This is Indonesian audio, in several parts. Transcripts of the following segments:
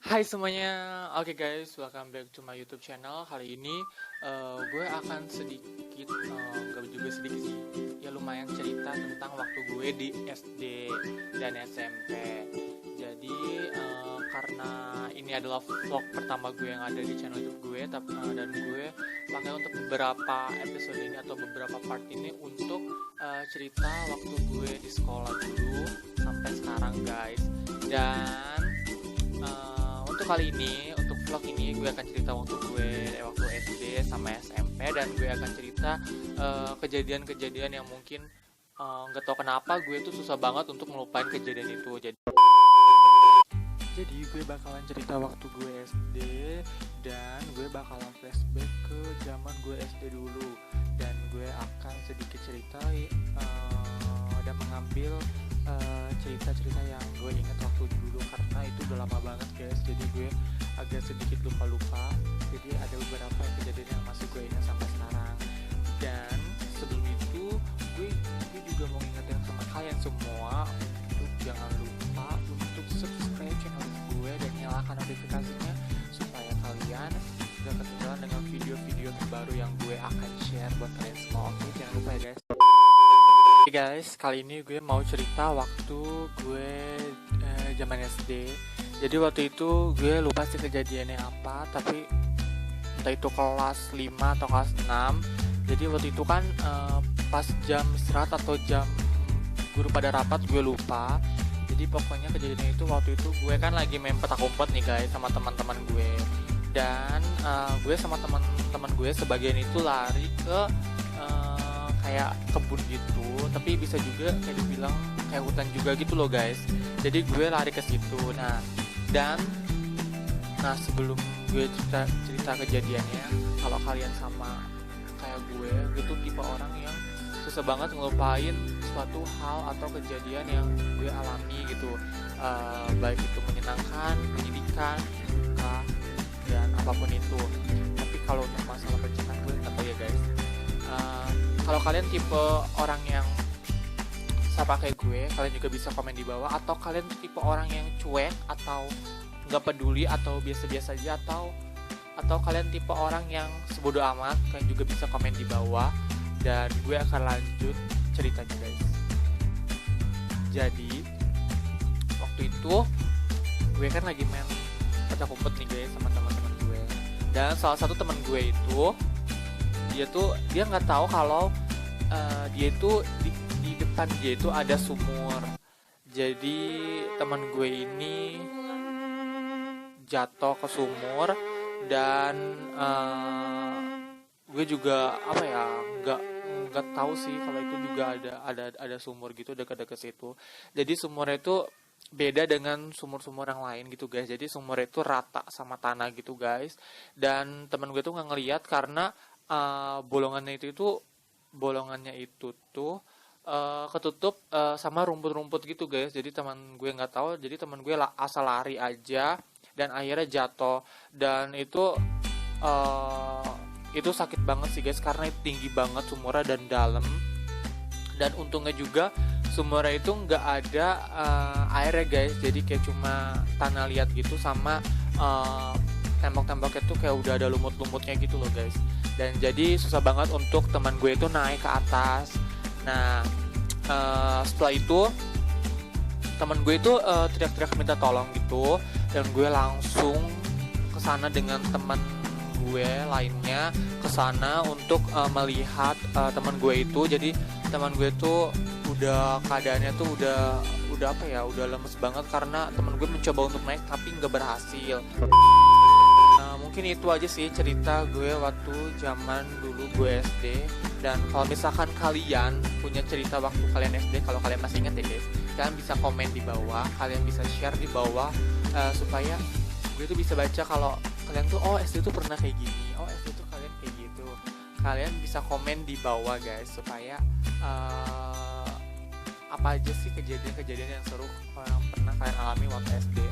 Hai semuanya, oke guys, welcome back to my YouTube channel. Kali ini gue akan sedikit, gak juga sedikit sih, ya lumayan cerita tentang waktu gue di SD dan SMP. Jadi karena ini adalah vlog pertama gue yang ada di channel YouTube gue, dan gue pakai untuk beberapa episode ini atau beberapa part ini untuk cerita waktu gue di sekolah dulu sampai sekarang guys. Dan untuk kali ini, untuk vlog ini gue akan cerita waktu SD sama SMP, dan gue akan cerita kejadian-kejadian yang mungkin nggak tahu kenapa gue tuh susah banget untuk melupain kejadian itu. Jadi gue bakalan cerita waktu gue SD, dan gue bakalan flashback ke zaman gue SD dulu, dan gue akan sedikit cerita dan mengambil cerita-cerita yang gue ingat waktu dulu, karena itu udah lama banget guys. Jadi gue agak sedikit lupa-lupa, jadi ada beberapa kejadian yang masih gue ingat sampai sekarang. Dan sebelum itu gue juga mau ngingetin sama kalian semua untuk jangan lupa untuk subscribe channel gue dan nyalakan notifikasinya supaya kalian gak ketinggalan dengan video-video terbaru yang gue akan share buat kalian semua. Oke, jangan lupa ya guys. Oke guys, kali ini gue mau cerita waktu gue zaman SD. Jadi waktu itu gue lupa sih kejadiannya apa, tapi entah itu kelas 5 atau kelas 6. Jadi waktu itu kan pas jam istirahat atau jam guru pada rapat, gue lupa. Jadi pokoknya kejadiannya itu waktu itu gue kan lagi main petak umpet nih guys sama teman-teman gue. Dan gue sama teman-teman gue sebagian itu lari ke kayak kebun gitu, tapi bisa juga kayak dibilang kayak hutan juga gitu loh guys. Jadi gue lari ke situ. Nah sebelum gue cerita kejadiannya, kalau kalian sama kayak gue tuh tipe orang yang susah banget ngelupain suatu hal atau kejadian yang gue alami gitu, baik itu menyenangkan, menyedihkan, suka, dan apapun itu. Tapi kalau untuk masalah percintaan gue nggak tahu ya guys. Kalau kalian tipe orang yang sama kayak gue, kalian juga bisa komen di bawah. Atau kalian tipe orang yang cuek atau nggak peduli atau biasa-biasa aja, atau kalian tipe orang yang sebodoh amat, kalian juga bisa komen di bawah. Dan gue akan lanjut ceritanya guys. Jadi waktu itu gue kan lagi main petak umpet nih guys sama teman-teman gue. Dan salah satu teman gue itu dia nggak tahu kalau dia itu di depan dia itu ada sumur. Jadi teman gue ini jatuh ke sumur, dan gue juga nggak tahu sih kalau itu juga ada sumur gitu dekat-dekat situ. Jadi sumurnya itu beda dengan sumur-sumur yang lain gitu guys. Jadi sumur itu rata sama tanah gitu guys. Dan teman gue tuh nggak ngelihat karena bolongannya itu tuh ketutup sama rumput-rumput gitu guys. Jadi teman gue nggak tahu, jadi teman gue asal lari aja dan akhirnya jatuh. Dan itu sakit banget sih guys, karena itu tinggi banget sumurnya dan dalam. Dan untungnya juga sumurnya itu nggak ada airnya guys, jadi kayak cuma tanah liat gitu sama tembok-temboknya tuh kayak udah ada lumut-lumutnya gitu loh guys. Dan jadi susah banget untuk teman gue itu naik ke atas. Nah setelah itu teman gue itu teriak-teriak minta tolong gitu, dan gue langsung kesana dengan teman gue lainnya kesana untuk melihat teman gue itu. Jadi teman gue tuh keadaannya tuh udah lemes banget karena teman gue mencoba untuk naik tapi nggak berhasil. Mungkin itu aja sih cerita gue waktu zaman dulu gue SD. Dan kalau misalkan kalian punya cerita waktu kalian SD, kalau kalian masih ingat ya guys, kalian bisa komen di bawah, kalian bisa share di bawah, supaya gue tuh bisa baca kalau kalian tuh SD tuh pernah kayak gini, SD tuh kalian kayak gitu. Kalian bisa komen di bawah guys, supaya apa aja sih kejadian-kejadian yang seru yang pernah kalian alami waktu SD.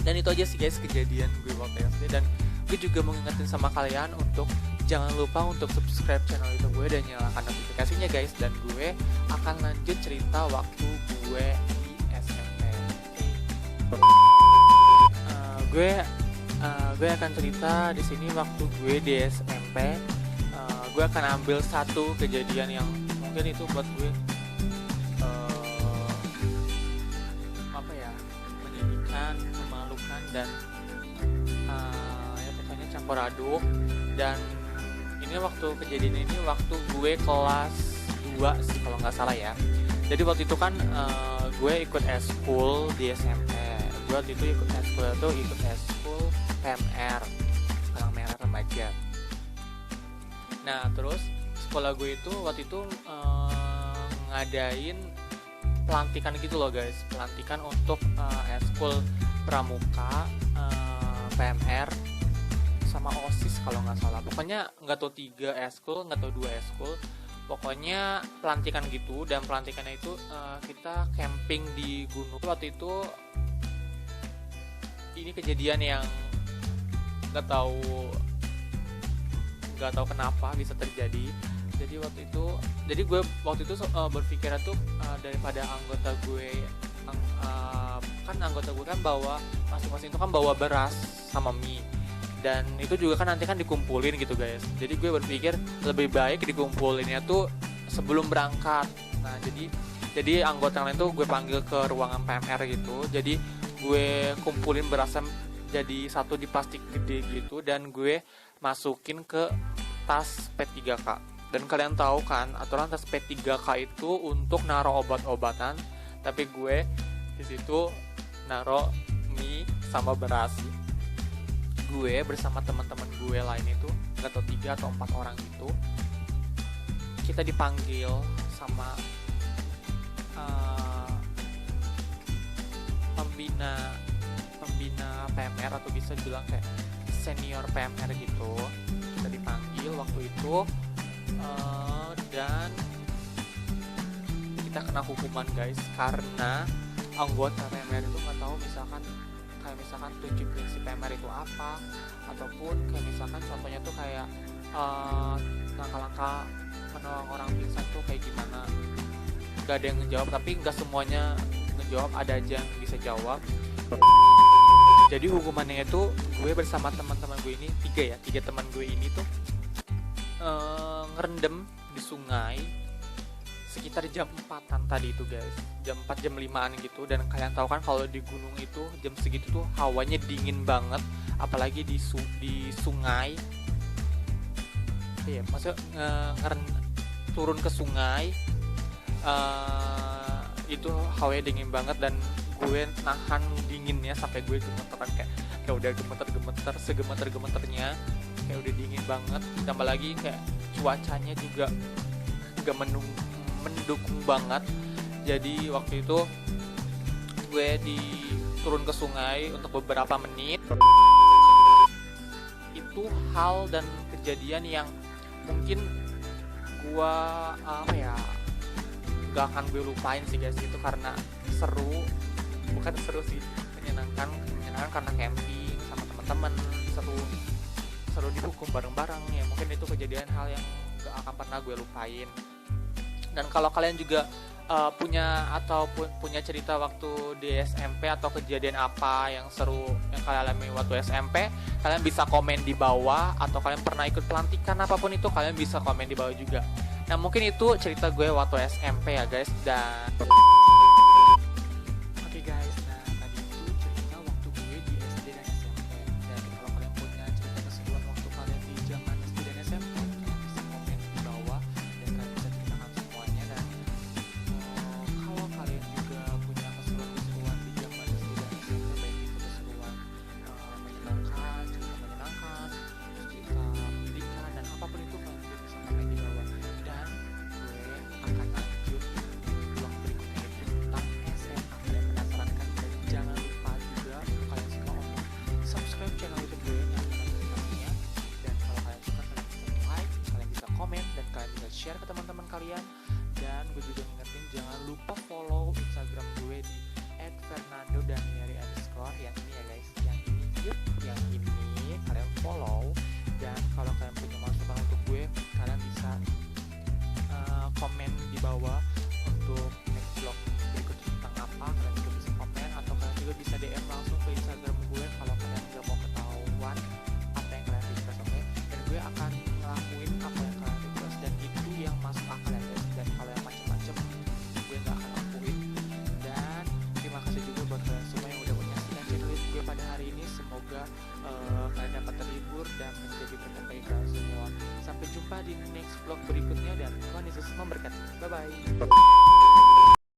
Dan itu aja sih guys kejadian gue waktu SD. Dan gue juga mau ngingetin sama kalian untuk jangan lupa untuk subscribe channel YouTube gue dan nyalakan notifikasinya guys. Dan gue akan lanjut cerita waktu gue di SMP. gue akan cerita di sini waktu gue di SMP. Gue akan ambil satu kejadian yang mungkin itu buat gue apa ya, menyedihkan, memalukan, dan ya pokoknya campur aduk. Dan ini kejadian ini waktu gue kelas 2 sih kalau nggak salah ya. Jadi waktu itu kan gue ikut eskul di SMP. Gue waktu itu ikut eskul PMR, Palang Merah Remaja. Nah terus sekolah gue itu waktu itu ngadain pelantikan gitu loh guys, pelantikan untuk eskul pramuka, PMR sama OSIS kalau nggak salah. Pokoknya nggak tahu 3 eskul, nggak tahu 2 eskul. Pokoknya pelantikan gitu, dan pelantikannya itu kita camping di gunung. Waktu itu ini kejadian yang nggak tahu kenapa bisa terjadi. Jadi gue waktu itu berpikiran tuh daripada anggota gue kan bawa masing-masing itu kan bawa beras sama mie, dan itu juga kan nanti kan dikumpulin gitu guys. Jadi gue berpikir lebih baik dikumpulinnya tuh sebelum berangkat. Nah jadi anggota lain tuh gue panggil ke ruangan PMR gitu. Jadi gue kumpulin berasnya jadi satu di plastik gede gitu, dan gue masukin ke tas P3K. Dan kalian tahu kan aturan tas P3K itu untuk naruh obat-obatan, tapi gue di situ naruh mie sama beras. Gue bersama teman-teman gue lain itu nggak tahu 3 atau 4 orang gitu, kita dipanggil sama pembina PMR, atau bisa bilang kayak senior PMR gitu. Kita dipanggil waktu itu dan kita kena hukuman guys, karena anggota PMR itu nggak tahu misalkan kayak 7 prinsip PMR itu apa, ataupun kayak misalkan contohnya tuh kayak langkah-langkah menolong orang pingsan tuh kayak gimana. Gak ada yang ngejawab, tapi nggak semuanya ngejawab, ada aja yang bisa jawab. Jadi hukumannya itu gue bersama teman-teman gue ini 3 teman gue ini tuh ngerendam di sungai sekitar jam 4-an tadi itu guys, jam 4 jam 5-an gitu. Dan kalian tahu kan kalau di gunung itu jam segitu tuh hawanya dingin banget, apalagi di sungai. Iya, maksudnya turun ke sungai itu hawanya dingin banget, dan gue nahan dinginnya sampai gue gemeteran, kayak udah gemeter segemeternya, kayak udah dingin banget. Tambah lagi kayak cuacanya juga gak mendukung banget. Jadi waktu itu gue turun ke sungai untuk beberapa menit. Itu hal dan kejadian yang mungkin gue gak akan gue lupain sih guys. Itu karena bukan seru sih, menyenangkan karena camping sama teman-teman, seru dihukum bareng-bareng ya. Mungkin itu kejadian hal yang gak akan pernah gue lupain. Dan kalau kalian juga punya cerita waktu di SMP, atau kejadian apa yang seru yang kalian alami waktu SMP, kalian bisa komen di bawah. Atau kalian pernah ikut pelantikan apapun itu, kalian bisa komen di bawah juga. Nah mungkin itu cerita gue waktu SMP ya guys. Dan oke guys, nah tadi itu cerita waktu gue di SD dan SMP. Dan kalau kalian punya cerita keseruan waktu kalian di zaman SD dan SMP, kalian bisa komen di bawah dan kalian bisa ceritakan semuanya. Dan kalau kalian juga punya keseruan di zaman SD dan SMP, baik itu keseruan menyenangkan, cerita menyenangkan, cerita pendidikan, dan apapun itu, kalian juga bisa komen di bawah. Dan gue akan lanjut vlog berikutnya itu tentang SMA. Kalian penasaran kan? Dan jangan lupa juga untuk kalian semua untuk subscribe channel YouTube gue, nyalakan notifikasinya. Dan kalau kalian suka, kalian bisa like, kalian bisa komen, dan kalian bisa share ke teman-teman kalian. Dan gue juga ngingetin, jangan lupa follow Instagram gue di @fernando_danieri_ yang ini ya guys, yang ini kalian follow. Dan kalau kalian punya masukan untuk gue, kalian bisa komen di bawah untuk next vlog berikutnya tentang apa. Kalian juga bisa komen, atau kalian juga bisa DM langsung ke Instagram gue kalau kalian semoga kalian dapat terhibur dan menjadi berkah bagi kalian semua. Sampai jumpa di next vlog berikutnya dan Tuhan Yesus memberkati. Bye bye.